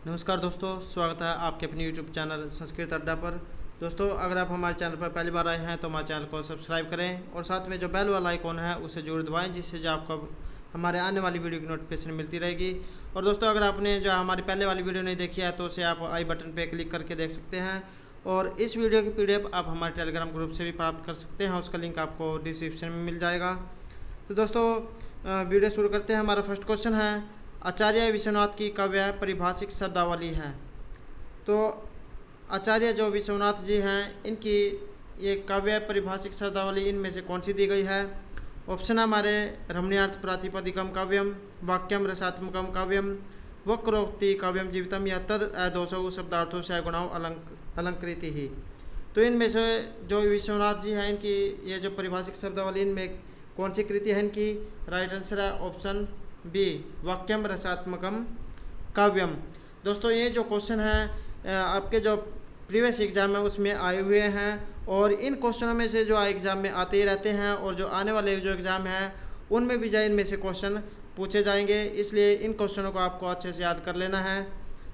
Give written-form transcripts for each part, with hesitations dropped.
नमस्कार दोस्तों, स्वागत है आपके अपने यूट्यूब चैनल संस्कृत अड्डा पर। दोस्तों, अगर आप हमारे चैनल पर पहली बार आए हैं तो हमारे चैनल को सब्सक्राइब करें और साथ में जो बेल वाला आइकॉन है उसे जरूर दबाएं, जिससे जो आपको हमारे आने वाली वीडियो की नोटिफिकेशन मिलती रहेगी। और दोस्तों, अगर आपने जो हमारी पहले वाली वीडियो नहीं देखी है तो उसे आप आई बटन पर क्लिक करके देख सकते हैं। और इस वीडियो की PDF आप हमारे टेलीग्राम ग्रुप से भी प्राप्त कर सकते हैं, उसका लिंक आपको डिस्क्रिप्शन में मिल जाएगा। तो दोस्तों, वीडियो शुरू करते हैं। हमारा फर्स्ट क्वेश्चन है, आचार्य विश्वनाथ की काव्य परिभाषिक शब्दावली है। तो आचार्य जो विश्वनाथ जी हैं, इनकी ये काव्य परिभाषिक शब्दावली इनमें से कौन सी दी गई है? ऑप्शन हमारे रमणीयार्थ प्रातिपदिकम काव्यम, वाक्यम रसात्मकम काव्यम, वक्रोक्ति काव्यम जीवितम, या तद अदोषौ शब्दार्थों से गुणाओं अलंकृति ही। तो इनमें से जो विश्वनाथ जी हैं, इनकी ये जो परिभाषिक शब्दावली इनमें कौन सी कृति है इनकी? राइट आंसर है ऑप्शन बी, वाक्यम रसात्मकम काव्यम। दोस्तों, ये जो क्वेश्चन है आपके जो प्रीवियस एग्जाम है उसमें आए हुए हैं, और इन क्वेश्चनों में से जो एग्जाम में आते ही रहते हैं, और जो आने वाले जो एग्जाम हैं उनमें भी जो इनमें से क्वेश्चन पूछे जाएंगे, इसलिए इन क्वेश्चनों को आपको अच्छे से याद कर लेना है।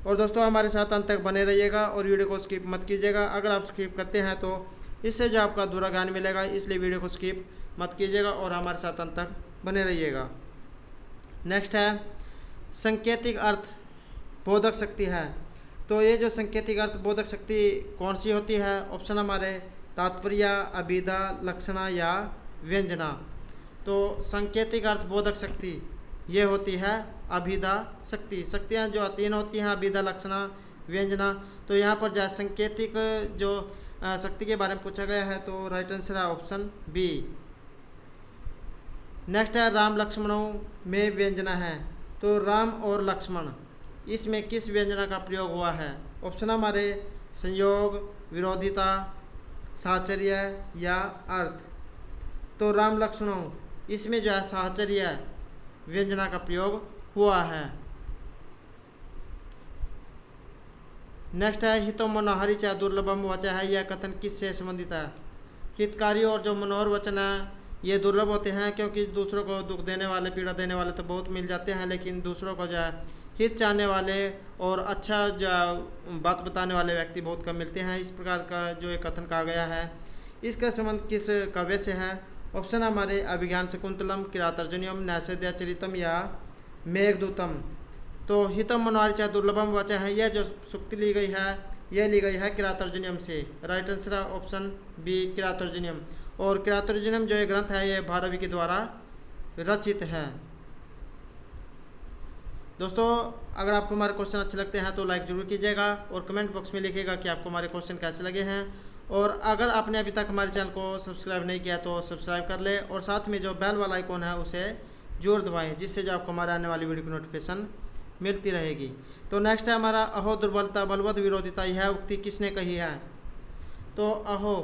और दोस्तों, हमारे साथ अंत तक बने रहिएगा और वीडियो को स्किप मत कीजिएगा। अगर आप स्किप करते हैं तो इससे जो आपका अधूरा ज्ञान मिलेगा, इसलिए वीडियो को स्किप मत कीजिएगा और हमारे साथ अंत तक बने रहिएगा। नेक्स्ट है, सांकेतिक अर्थ बोधक शक्ति है। तो ये जो सांकेतिक अर्थ बोधक शक्ति कौन सी होती है? ऑप्शन हमारे तात्पर्य, अभिधा, लक्षणा या व्यंजना। तो सांकेतिक अर्थ बोधक शक्ति ये होती है अभिधा शक्ति। शक्तियाँ जो तीन होती हैं, अभिधा, लक्षणा, व्यंजना। तो यहाँ पर जो सांकेतिक जो शक्ति के बारे में पूछा गया है, तो राइट आंसर है ऑप्शन बी। नेक्स्ट है, राम लक्ष्मणों में व्यंजना है। तो राम और लक्ष्मण, इसमें किस व्यंजना का प्रयोग हुआ है? ऑप्शन हमारे संयोग, विरोधिता, साहचर्य या अर्थ। तो राम लक्ष्मणों, इसमें जो है साहचर्य व्यंजना का प्रयोग हुआ है। नेक्स्ट है, हितो मनोहरी च दुर्लभम वचन है, यह कथन किससे संबंधित है? हितकारी और जो मनोहर वचन है ये दुर्लभ होते हैं, क्योंकि दूसरों को दुख देने वाले, पीड़ा देने वाले तो बहुत मिल जाते हैं, लेकिन दूसरों को जो है हित चाहने वाले और अच्छा जो बात बताने वाले व्यक्ति बहुत कम मिलते हैं। इस प्रकार का जो एक कथन कहा गया है, इसका संबंध किस काव्य से है? ऑप्शन हमारे अभिज्ञान शकुंतलम, किरातार्जुनीयम, नैषधीयचरितम या मेघदूतम। तो हितम मनोहरी च दुर्लभम वचन है, यह जो सूक्ति ली गई है यह ली गई है किरातार्जुनीयम से। राइट आंसर है ऑप्शन बी, किरातार्जुनीयम। और किरातार्जुनीयम जो ये ग्रंथ है ये भारवी के द्वारा रचित है। दोस्तों, अगर आपको हमारे क्वेश्चन अच्छे लगते हैं तो लाइक जरूर कीजिएगा और कमेंट बॉक्स में लिखिएगा कि आपको हमारे क्वेश्चन कैसे लगे हैं। और अगर आपने अभी तक हमारे चैनल को सब्सक्राइब नहीं किया तो सब्सक्राइब कर ले, और साथ में जो बेल वाला आइकॉन है उसे जरूर दबाएं, जिससे जो आपको हमारे आने वाली वीडियो की नोटिफिकेशन मिलती रहेगी। तो नेक्स्ट है हमारा, अहो दुर्बलता बलवत विरोधिता, यह उक्ति किसने कही है? तो अहो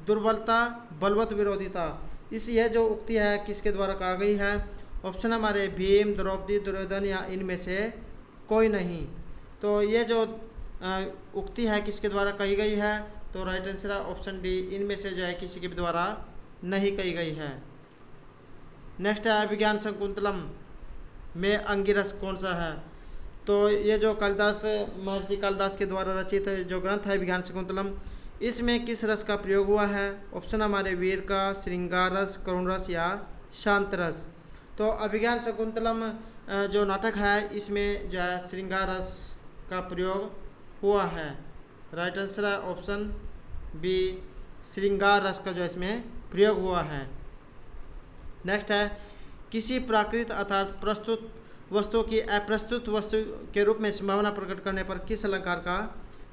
दुर्बलता बलवत विरोधिता, इस यह जो उक्ति है किसके द्वारा कहा गई है? ऑप्शन हमारे भीम, द्रौपदी, दुर्योधन या इनमें से कोई नहीं। तो ये जो उक्ति है किसके द्वारा कही गई है? तो राइट आंसर है ऑप्शन डी, इनमें से जो है किसी के द्वारा नहीं कही गई है। नेक्स्ट है, अभिज्ञान शकुंतलम में अंगिरस कौन सा है? तो ये जो कालिदास, महर्षि कालिदास के द्वारा रचित जो ग्रंथ है अभिज्ञान शकुंतलम, इसमें किस रस का प्रयोग हुआ है? ऑप्शन हमारे वीर का, श्रृंगार रस, करुण रस या शांत रस। तो अभिज्ञान शकुंतलम जो नाटक है इसमें जो है श्रृंगार रस का प्रयोग हुआ है। राइट आंसर है ऑप्शन बी, श्रृंगार रस का जो इसमें प्रयोग हुआ है। नेक्स्ट है, किसी प्राकृत अर्थात प्रस्तुत वस्तु की अप्रस्तुत वस्तु के रूप में संभावना प्रकट करने पर किस अलंकार का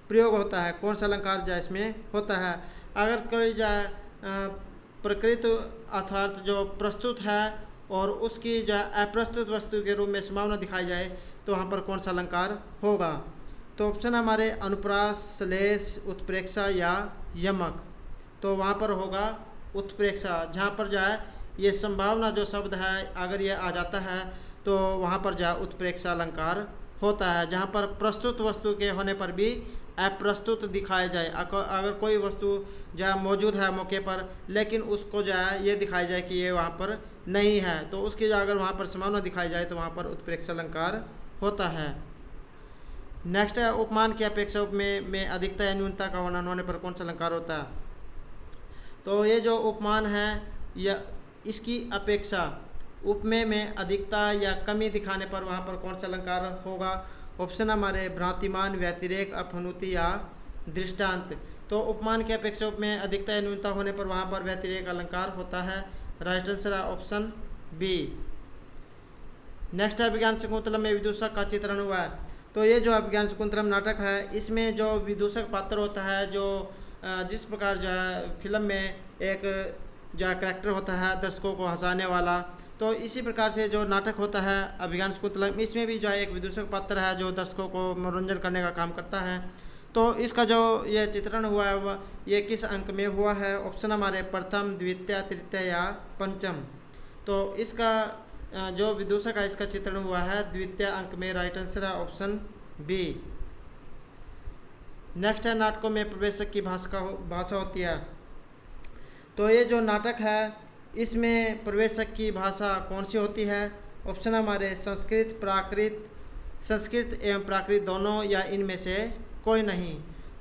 प्रयोग होता है? कौन सा अलंकार जो इसमें होता है? अगर कोई जो प्रकृत अर्थात जो प्रस्तुत है और उसकी जो अप्रस्तुत वस्तु के रूप में संभावना दिखाई जाए तो वहाँ पर कौन सा अलंकार होगा? तो ऑप्शन हमारे अनुप्रास, श्लेष, उत्प्रेक्षा या यमक। तो वहाँ पर होगा उत्प्रेक्षा, जहाँ पर जो है ये संभावना जो शब्द है अगर ये आ जाता है तो वहाँ पर जो है उत्प्रेक्षा अलंकार होता है, जहाँ पर प्रस्तुत वस्तु के होने पर भी अप्रस्तुत दिखाया जाए। अगर कोई वस्तु जो है मौजूद है मौके पर, लेकिन उसको जो है ये दिखाया जाए कि ये वहाँ पर नहीं है, तो उसकी जो अगर वहाँ पर संभावना दिखाई जाए तो वहाँ पर उत्प्रेक्षा अलंकार होता है। नेक्स्ट है उपमान की अपेक्षा उपमेय में अधिकता या न्यूनता का वर्णन होने पर कौन सा अलंकार होता है। तो ये जो उपमान है या इसकी अपेक्षा उपमेय में अधिकता या कमी दिखाने पर वहाँ पर कौन सा अलंकार होगा। ऑप्शन हमारे भ्रांतिमान, व्यतिरेक, अपनुति या दृष्टांत। तो उपमान की अपेक्षा उपमेय अधिकता या न्यूनता होने पर वहाँ पर व्यतिरेक अलंकार होता है। राइट आंसर है ऑप्शन बी। नेक्स्ट है अभिज्ञान शकुंतलम में विदूषक का चित्रण हुआ है। तो ये जो अभिज्ञान शकुंतलम नाटक है इसमें जो विदूषक पात्र होता है, जो जिस प्रकार जो है फिल्म में एक जो है करेक्टर होता है दर्शकों को हंसाने वाला, तो इसी प्रकार से जो नाटक होता है अभिज्ञान शकुंतलम, इसमें भी जो है एक विदूषक पात्र है जो दर्शकों को मनोरंजन करने का काम करता है। तो इसका जो ये चित्रण हुआ है वह ये किस अंक में हुआ है। ऑप्शन हमारे प्रथम, द्वितीय, तृतीय या पंचम। तो इसका जो विदूषक है इसका चित्रण हुआ है द्वितीय अंक में। राइट आंसर है ऑप्शन बी। नेक्स्ट है नाटकों में प्रवेशक की भाषा होती है। तो ये जो नाटक है इसमें प्रवेशक की भाषा कौन सी होती है। ऑप्शन हमारे संस्कृत एवं प्राकृत दोनों या इनमें से कोई नहीं।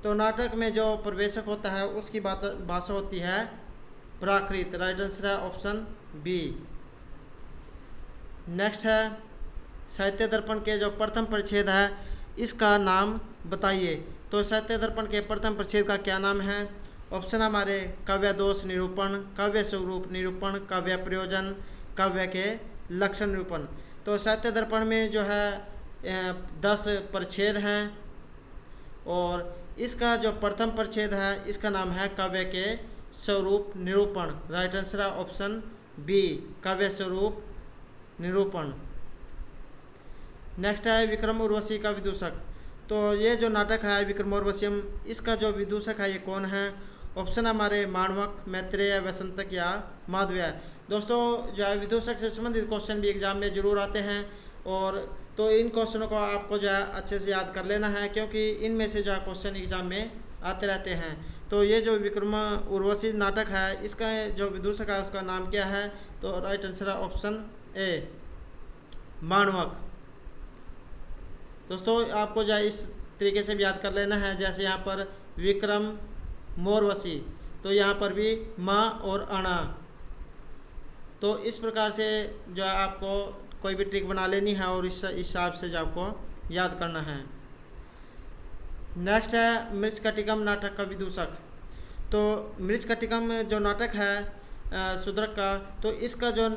तो नाटक में जो प्रवेशक होता है उसकी भाषा होती है प्राकृत। राइट आंसर है ऑप्शन बी। नेक्स्ट है साहित्य दर्पण के जो प्रथम परिच्छेद है इसका नाम बताइए। तो साहित्य दर्पण के प्रथम परिच्छेद का क्या नाम है। ऑप्शन हमारे काव्य दोष निरूपण, काव्य स्वरूप निरूपण, काव्य प्रयोजन, काव्य के लक्षण निरूपण। तो साहित्य दर्पण में जो है 10 परिच्छेद हैं और इसका जो प्रथम परिच्छेद है इसका नाम है काव्य के स्वरूप निरूपण। राइट आंसर है ऑप्शन बी, काव्य स्वरूप निरूपण। नेक्स्ट है विक्रम उर्वशी का विदूषक। तो ये जो नाटक है विक्रम उर्वशीयम, इसका जो विदूषक है ये कौन है। ऑप्शन हमारे माणवक, मैत्रेय, वसंतक या माधव्य। दोस्तों जो है विदूषक से संबंधित क्वेश्चन भी एग्जाम में जरूर आते हैं और तो इन क्वेश्चनों को आपको जो है अच्छे से याद कर लेना है क्योंकि इनमें से जो है क्वेश्चन एग्जाम में आते रहते हैं। तो ये जो विक्रम उर्वशी नाटक है इसका जो विदूषक है उसका नाम क्या है। तो राइट आंसर है ऑप्शन ए, माणवक। दोस्तों आपको जो है इस तरीके से भी याद कर लेना है, जैसे यहाँ पर विक्रम मोरवशी तो यहाँ पर भी माँ और अणा। तो इस प्रकार से जो है आपको कोई भी ट्रिक बना लेनी है और इस हिसाब से जो आपको याद करना है। नेक्स्ट है मृच्छकटिकम नाटक का विदूषक। तो मृच्छकटिकम जो नाटक है शूद्रक का, तो इसका जो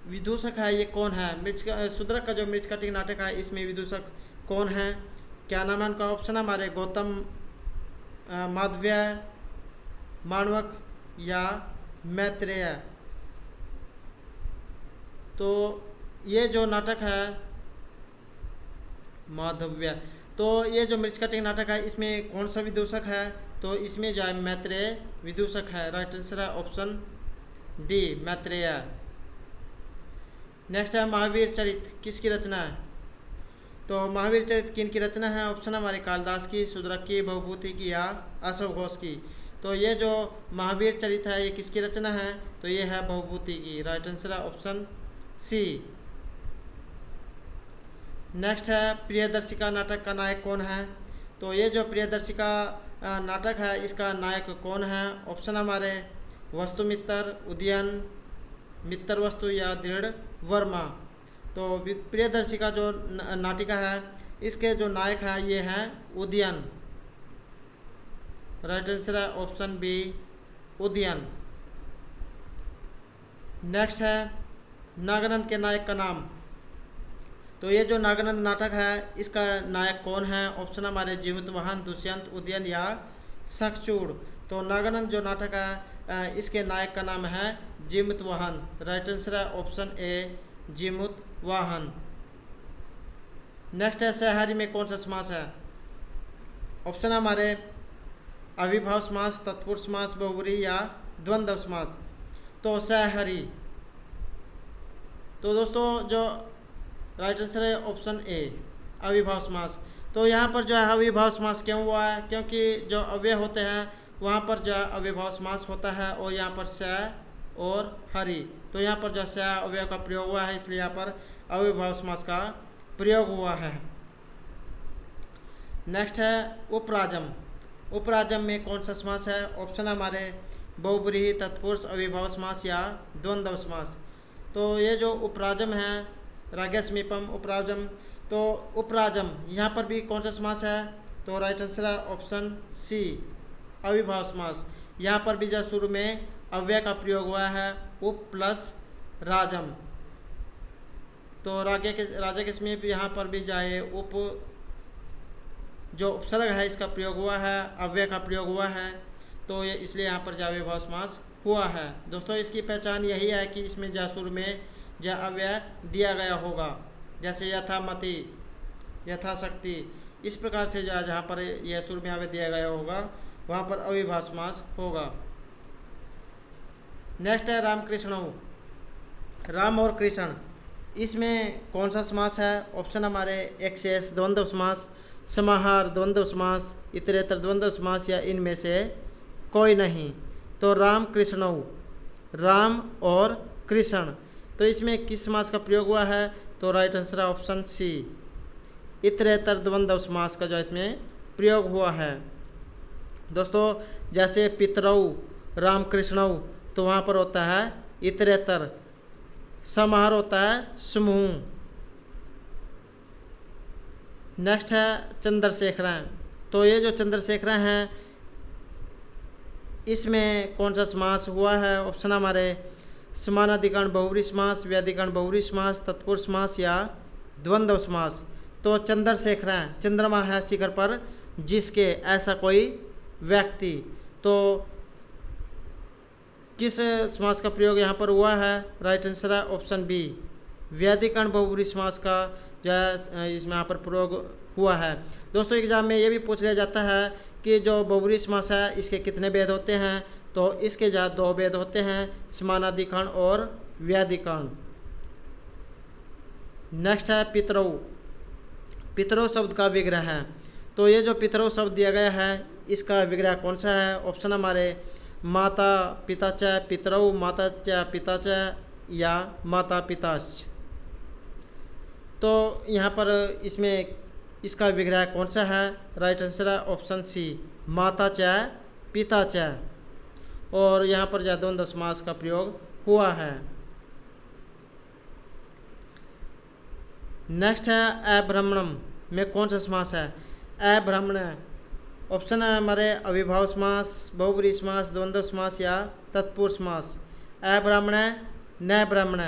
विदूषक है ये कौन है। शूद्रक का जो मृच्छकटिक नाटक है इसमें विदूषक कौन है, क्या नाम है उनका। ऑप्शन हमारे गौतम, माधव्य, माणवक या मैत्रेय। तो ये जो नाटक है माधव्य, तो ये जो मृच्छकटिक नाटक है इसमें कौन सा विदूषक है। तो इसमें जो है मैत्रेय विदूषक है। राइट आंसर है ऑप्शन डी, मैत्रेय। नेक्स्ट है महावीर चरित किसकी रचना है। तो महावीर चरित किन की रचना है। ऑप्शन हमारे कालिदास की, शूद्रक की, भवभूति की या अशोक घोष की। तो ये जो महावीर चरित है ये किसकी रचना है। तो ये है भवभूति की। राइट आंसर है ऑप्शन सी। नेक्स्ट है प्रियदर्शिका नाटक का नायक कौन है। तो ये जो प्रियदर्शिका नाटक है इसका नायक कौन है। ऑप्शन हमारे वस्तुमित्र, उदयन, मित्र वस्तु या दृढ़ वर्मा। तो प्रियदर्शिका जो नाटिका है इसके जो नायक है ये हैं उदयन। राइट आंसर है ऑप्शन बी, उदयन। नेक्स्ट है नागानंद के नायक का नाम। तो ये जो नागानंद नाटक है इसका नायक कौन है। ऑप्शन हमारे जीमूतवाहन, दुष्यंत, उदयन या शंखचूड़। तो नागानंद जो नाटक है इसके नायक का नाम है जीमूतवाहन। राइट आंसर है ऑप्शन ए, जीमूतवाहन। नेक्स्ट है सहहरि में कौन सा समास है। ऑप्शन हमारे अविभाव समास, तत्पुरुष समास, बहुब्रीहि या द्वंद्व समास। तो सहहरि। तो दोस्तों जो राइट आंसर है ऑप्शन ए, अविभाव समास। तो यहाँ पर जो है अविभाव समास क्यों हुआ है, क्योंकि जो अव्यय होते हैं वहाँ पर जो है अविभाव समास होता है और यहाँ पर स और हरि। तो यहाँ पर जो स अव्यय का प्रयोग हुआ है इसलिए यहाँ पर अविभाव समास का प्रयोग हुआ है। नेक्स्ट है उपराजम। उपराजम में कौन सा समास है? ऑप्शन हमारे बहुब्रीहि, तत्पुरुष, अविभाव समास या द्वंद्व समास। तो ये जो उपराजम है, राज्ञ समीपम उपराजम, तो उपराजम यहाँ पर भी कौन सा समास है? तो राइट आंसर है ऑप्शन सी, अविभाव समास। यहाँ पर भी जो शुरू में अव्यय का प्रयोग हुआ है उप प्लस राजम, तो राजा के समीप यहाँ पर भी जाए उप जो उपसर्ग है इसका प्रयोग हुआ है, अव्यय का प्रयोग हुआ है, तो ये इसलिए यहाँ पर जा अविभाव समास हुआ है। दोस्तों इसकी पहचान यही है कि इसमें जा शुरू में जा अव्यय दिया गया होगा, जैसे यथामति, यथाशक्ति, इस प्रकार से जहाँ पर यह शुरू में अव्यय दिया गया होगा वहाँ पर अविभाव समास होगा। नेक्स्ट है रामकृष्णौ। राम और कृष्ण, इसमें कौन सा समास है? ऑप्शन हमारे एक्सेस द्वंद्व समास, समाहार द्वंद्व समास, इतरेतर द्वंद्व समास या इनमें से कोई नहीं। तो राम कृष्णौ, राम और कृष्ण, तो इसमें किस समास का प्रयोग हुआ है? तो राइट आंसर है ऑप्शन सी, इतरेतर द्वंद्व समास का जो इसमें प्रयोग हुआ है। दोस्तों जैसे पितरौ, राम कृष्णौ, तो वहाँ पर होता है इतरेतर, समाहार होता है समूह। नेक्स्ट है चंद्रशेखर। तो ये जो चंद्रशेखर हैं इसमें कौन सा समास हुआ है? ऑप्शन हमारे समानाधिकरण बहुव्रीहि समास, व्याधिकरण बहुव्रीहि समास, तत्पुरुष समास या द्वंद्व समास। तो चंद्रशेखर हैं, चंद्रमा है शिखर पर जिसके, ऐसा कोई व्यक्ति, तो किस समास का प्रयोग यहाँ पर हुआ है? राइट आंसर है ऑप्शन बी, व्याधिकरण बहुव्रीहि समास का जो है इसमें यहाँ पर प्रयोग हुआ है। दोस्तों एग्जाम में ये भी पूछ लिया जाता है कि जो बहुव्रीहि समास है इसके कितने भेद होते हैं? तो इसके जो दो भेद होते हैं, समानाधिकरण और व्याधिकरण। नेक्स्ट है पितरौ। पितरौ शब्द का विग्रह है। तो ये जो पितरौ शब्द दिया गया है इसका विग्रह कौन सा है? ऑप्शन हमारे माता पिता च पितरौ, माता च पिता च या माता पिताश्च। तो यहाँ पर इसमें इसका विग्रह कौन सा है? राइट आंसर है ऑप्शन सी, माता च पिता च, और यहाँ पर जो द्वंद्व समास का प्रयोग हुआ है। नेक्स्ट है अब्रह्मणम में कौन सा समास है? अब्रह्मण, ऑप्शन है हमारे अविभाव समास, बहुव्रीहि समास, द्वंद्व समास या तत्पुरुष समास। अब्राह्मण, न ब्राह्मण,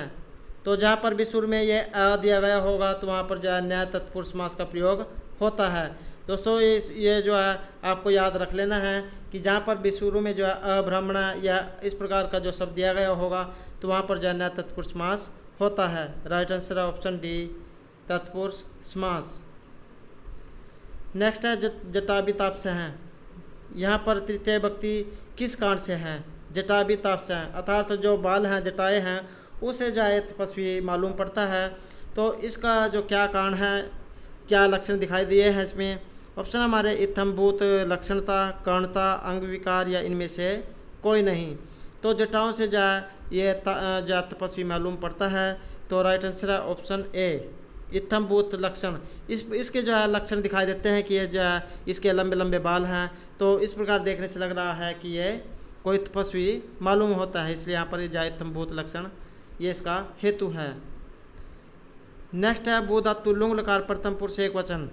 तो जहाँ पर भी शुरू में ये अ दिया गया होगा तो वहाँ पर जो है न तत्पुरुष समास का प्रयोग होता है। दोस्तों ये जो है आपको याद रख लेना है कि जहाँ पर भी शुरू में जो है अब्राह्मण या इस प्रकार का जो शब्द दिया गया होगा तो वहाँ पर जो है न तत्पुरुष समास होता है। राइट आंसर है ऑप्शन डी, तत्पुरुष समास। नेक्स्ट है जटाभिताप से हैं। यहाँ पर तृतीय व्यक्ति किस कारण से हैं? जटाभिताप से हैं, अर्थात जो बाल हैं, जटाएँ हैं, उसे जो है तपस्वी मालूम पड़ता है। तो इसका जो क्या कारण है, क्या लक्षण दिखाई दिए हैं इसमें? ऑप्शन हमारे इत्थम्भूत लक्षणता, कर्णता, अंग विकार या इनमें से कोई नहीं। तो जटाओं से जो है ये जो तपस्वी मालूम पड़ता है। तो राइट आंसर है ऑप्शन ए, इत्थम्भूत लक्षण। इसके जो है लक्षण दिखाई देते हैं कि ये जो है इसके लंबे लंबे बाल हैं, तो इस प्रकार देखने से लग रहा है कि ये कोई तपस्वी मालूम होता है, इसलिए यहाँ पर जो इत्थम्भूत लक्षण ये इसका हेतु है। नेक्स्ट है भू धातु लुंग लकार प्रथम पुरुष एक वचन।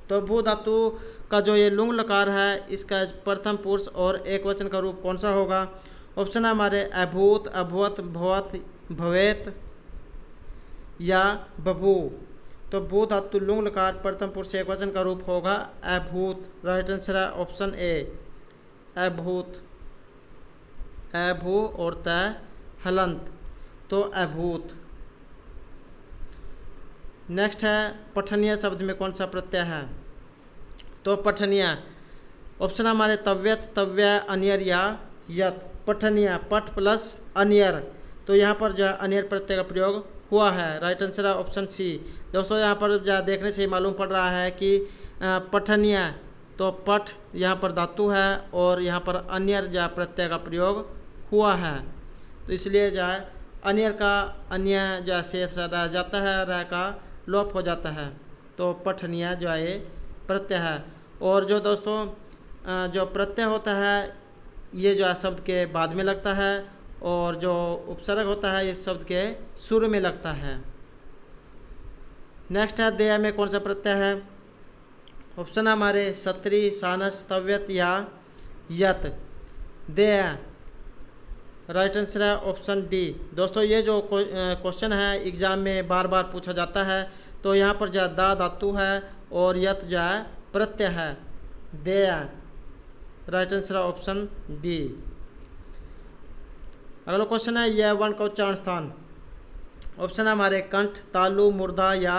तो भू धातु का जो ये लुंग लकार है इसका प्रथम पुरुष और एक वचन का रूप कौन सा होगा? ऑप्शन है हमारे अभूत, अभवत, भवत, भवेत या बभू। तो भू धातु लुंग लकार प्रथम पुरुष एक वचन का रूप होगा अभूत। राइट आंसर है ऑप्शन ए, अभूत। अभू और त हलंत, तो अभूत। नेक्स्ट है पठनीय शब्द में कौन सा प्रत्यय है? तो पठनीय, ऑप्शन हमारे तव्यत, तव्य, अनियर या यत। पठनीय, पठ प्लस अनियर, तो यहाँ पर जो है अनियर प्रत्यय का प्रयोग हुआ है। राइट आंसर है ऑप्शन सी। दोस्तों यहाँ पर जो देखने से मालूम पड़ रहा है कि पठनीय, तो पठ यहाँ पर धातु है और यहाँ पर अनियर जो प्रत्यय का प्रयोग हुआ है, तो इसलिए जो है अनियर का अन्य जो शेष रह जाता है, रह का लोप हो जाता है। तो पठनीय जो है प्रत्यय है। और जो दोस्तों जो प्रत्यय होता है ये जो है शब्द के बाद में लगता है और जो उपसर्ग होता है इस शब्द के शुरू में लगता है। नेक्स्ट है देय में कौन सा प्रत्यय है? ऑप्शन है हमारे सत्री, सानस, तव्यत या यत। देय राइट आंसर है ऑप्शन डी। दोस्तों ये जो क्वेश्चन है एग्जाम में बार बार पूछा जाता है, तो यहाँ पर जो है दा धातु है और यत जो है प्रत्यय है। देय राइट आंसर है ऑप्शन डी। अगला क्वेश्चन है यह वर्ण का उच्चारण स्थान। ऑप्शन है हमारे कंठ, तालु, मूर्धा या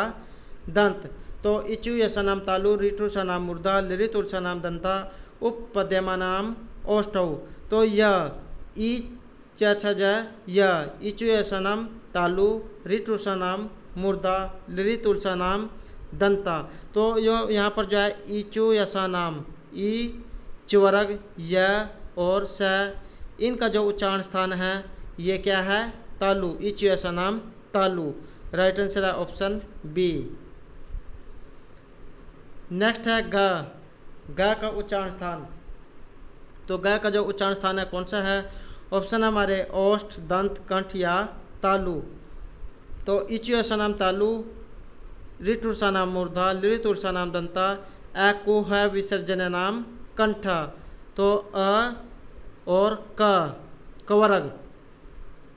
दंत। तो इचु यशा नाम तालु, ऋतु सा नाम मूर्धा, लिरित उर्सा नाम दंता, उपपद्यमा नाम औष्ठौ। तो यह ई य इचु यशा नाम तालु, ऋतु सा नाम मूर्धा, लिरित उर्सा नाम दंता। तो यो यहाँ पर जो है इचु यशा नाम ई च्वर्ग य और स, इनका जो उच्चारण स्थान है ये क्या है? तालु। इचु यशा नाम तालु। राइट आंसर है ऑप्शन बी। नेक्स्ट है ग का उच्चारण स्थान। तो ग का जो उच्चारण स्थान है कौन सा है? ऑप्शन है हमारे ओष्ठ, दंत, कंठ या तालु। तो इचु यशा नाम तालु, ऋतु सा नाम मूर्धा, लिरित उर्सा नाम दंता, कुह विसर्जन नाम कंठ। तो अ और क कवर्ग।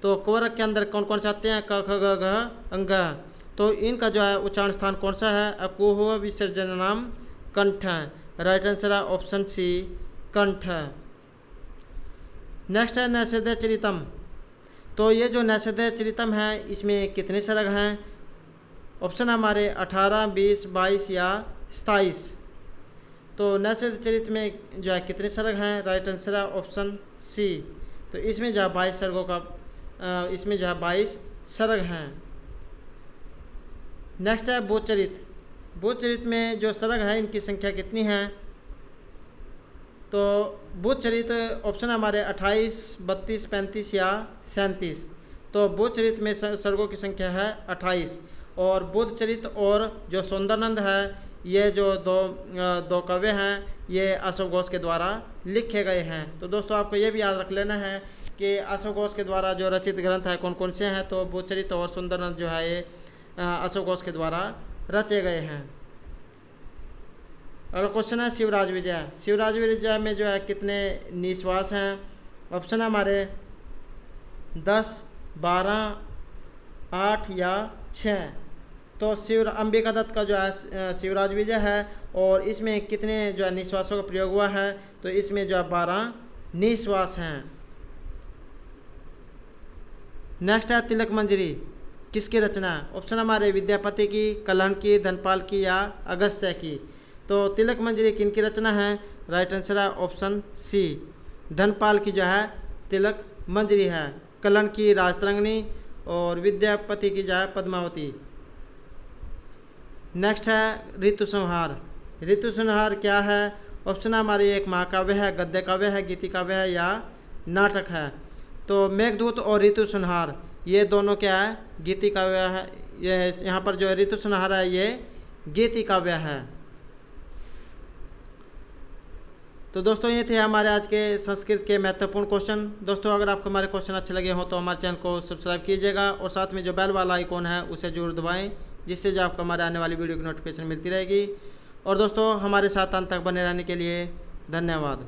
तो कवर्ग के अंदर कौन कौन से आते हैं? क ख ग घ अंग। तो इनका जो है उच्चारण स्थान कौन सा है? अकुह विसर्जन नाम कंठ। राइट आंसर है ऑप्शन सी कंठ। नेक्स्ट है नैषधेय चरितम। तो ये जो नैषधेय चरितम है इसमें कितने सर्ग हैं? ऑप्शन हमारे 18, 20, 22 या 27। तो नैषधेय चरित में जो है कितने सर्ग हैं? राइट आंसर है ऑप्शन सी। तो इसमें जो है 22 सर्गों का इसमें जो है 22 सर्ग हैं। नेक्स्ट है बोधचरित। बोधचरित में जो सर्ग है इनकी संख्या कितनी है? तो बोधचरित ऑप्शन हमारे 28, 32, 35 या 37। तो बोधचरित में सर्गों की संख्या है 28। और बोधचरित और जो सौंदर्यानंद है ये जो दो काव्य हैं ये अशोक घोष के द्वारा लिखे गए हैं। तो दोस्तों आपको ये भी याद रख लेना है कि अशोक घोष के द्वारा जो रचित ग्रंथ है कौन कौन से हैं। तो बोधचरित और सौंदर्यानंद जो है ये अशोक घोष के द्वारा रचे गए हैं। अगला क्वेश्चन है शिवराज विजय। शिवराज विजय में जो है कितने निश्वास हैं? ऑप्शन हमारे 10, 12, 8 या 6। तो अंबिका दत्त का जो है शिवराज विजय है और इसमें कितने जो है निश्वासों का प्रयोग हुआ है? तो इसमें जो है 12 निश्वास हैं। नेक्स्ट है तिलक मंजरी, किसकी रचना है? ऑप्शन हमारे विद्यापति की, कलहण की, धनपाल की या अगस्त्य की। तो तिलक मंजरी किनकी रचना है? राइट आंसर है ऑप्शन सी, धनपाल की जो है तिलक मंजरी है। कलहण की राजतरंगिणी और विद्यापति की जो है पद्मावती। नेक्स्ट है ऋतु संहार। ऋतु संहार क्या है? ऑप्शन हमारे एक महाकाव्य है, गद्य काव्य है, गीति काव्य है या नाटक है। तो मेघदूत और ऋतु संहार ये दोनों क्या है? गीति काव्य है। ये यहाँ पर जो ऋतु संहार है ये गीति काव्य है। तो दोस्तों ये थे हमारे आज के संस्कृत के महत्वपूर्ण क्वेश्चन। दोस्तों अगर आपको हमारे क्वेश्चन अच्छे लगे हों तो हमारे चैनल को सब्सक्राइब कीजिएगा और साथ में जो बेल वाला आइकॉन है उसे जरूर दबाएं, जिससे जो आपको हमारे आने वाली वीडियो की नोटिफिकेशन मिलती रहेगी। और दोस्तों हमारे साथ अंत तक बने रहने के लिए धन्यवाद।